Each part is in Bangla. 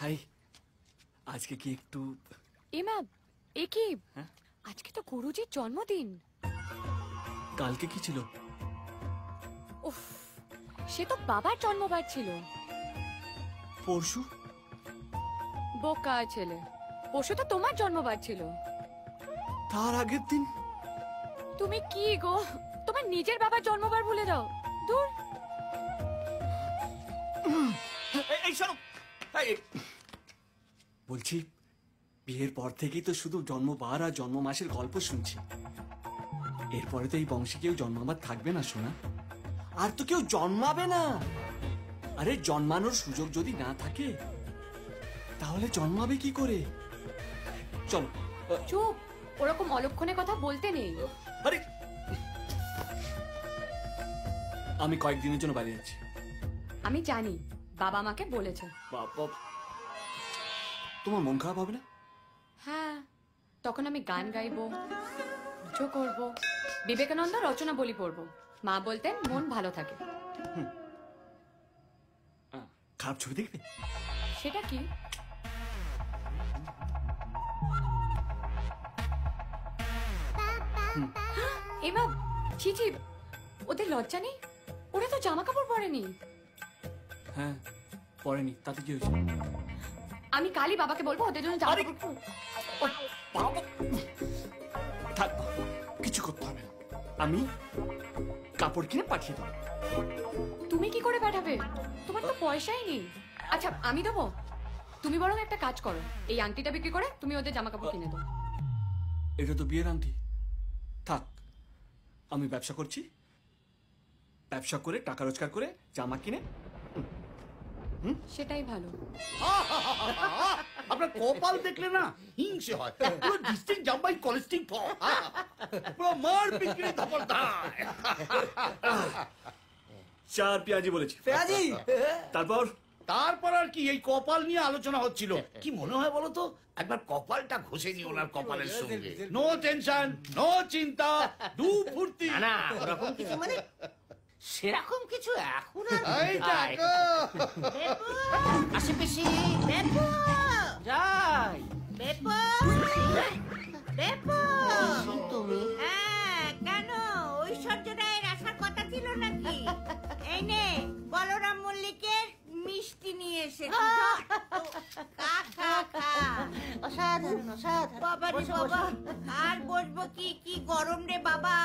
হাই, আজকে কি একটু এমা এ কি? আজকে তো গুরুজির জন্মদিন। কালকে কি ছিল? উফ, সে তো বাবার জন্মবার ছিল। পরশু? বোকা ছেলে, পরশু তো তোমার জন্মবার ছিল। তার আগের দিন? তুমি কি গো, তোমার নিজের বাবার জন্মবার ভুলে যাও? দূর। এই শোনো, বলছি বিয়ের পর থেকেই তো শুধু জন্মবার আর জন্ম মাসের গল্প শুনছি। এরপরে তো এই বংশে কেউ জন্মাবার থাকবে না সোনা, আর তো কেউ জন্মাবে না। আরে জন্মানোর সুযোগ যদি না থাকে তাহলে জন্মাবে কি করে? চলো। চুপ, ওরকম অলক্ষণে কথা বলতে নেই। আরে আমি কয়েকদিনের জন্য বাইরে যাচ্ছি। আমি জানি, বাবা আমাকে বলেছে। বাবা, তোমার মন খারাপ হবে না? হ্যাঁ, তখন আমি গান গাইবো, পুজো করবো, বিবেকানন্দ রচনা বলি পড়বো। মা বলতেন মন ভালো থাকে। খারাপ ছবি দেখবে? সেটা কি? এমা, ছি ছি, ওদের লজ্জা নেই? ওরা তো জামা কাপড় পরেনি। হ্যাঁ, পরেনি, তাতে কি হয়েছে? আমি কালই বাবাকে বলবো ওদের জন্য জামা কাপড়। থাক, কিছু করতে হবে না, আমি কাপড় কিনে পাঠিয়ে দেবো। তুমি কি করে পাঠাবে? তোমার তো পয়সাই নেই। আচ্ছা, আমি দেবো। তুমি বরং একটা কাজ করো, এই আংটিটা বিক্রি করে তুমি ওদের জামা কাপড় কিনে দাও। এটা তো বিয়ের আংটি। থাক, আমি ব্যবসা করছি, ব্যবসা করে টাকা রোজগার করে জামা কিনে। সেটাই ভালো। আপনার কপাল দেখলে না হিংসে হয়। পুরো ডিস্ট্রিক্ট জাম্বাই কলেস্টিং পুরো মার বিক্রি ধপলদার। চার পেঁয়াজি বলেছি। পেঁয়াজি? তারপর আর কি, এই কপাল নিয়ে আলোচনা হচ্ছিল। কি মনে হয় বলো তো, একবার কপালটা ঘষে নি ওনার কপালের সঙ্গে। নো টেনশন, নো চিন্তা, দু ফুর্তি। না ওরকম কিছু মানে সেরকম কিছু এখন আশেপাশে যাই তুমি কেন ঐশ্বর্য রায়ের আসার কথা ছিল নাকি? এই নে বলরাম মল্লিকের মিষ্টি নিয়ে এসেছি। অসাধারণ অসাধারণ। বাবা রে বাবা, আর বসবো কি? কি গরম রে বাবা,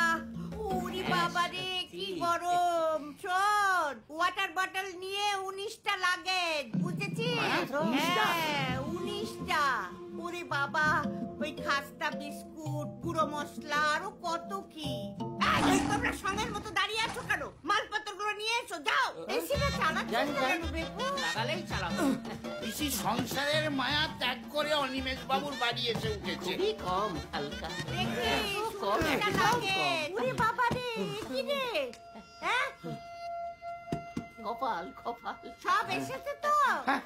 উরি বাবা রে কি গরম। শোন, ওয়াটার বটল নিয়ে 19টা লাগে, বুঝেছিস? হ্যাঁ, 19টা। ওরে বাবা, ওই খাস্তা বিস্কুট, গুঁড়ো মশলা, আরো কত কি। তোমরা সঙ্গের মতো দাঁড়িয়ে আছো কেন? মালপত্রগুলো নিয়ে এসো, যাও। বেশি না লাগালেই চালাবো। বেশি সংসারের মায়া ত্যাগ করে অনিমেষ বাবুর বাড়ি এসে উঠেছে। খুবই কম, হালকা ওরে বাবা রে, কি রে? হ্যাঁ, কপাল কপাল সব এসেছে তো? হ্যাঁ,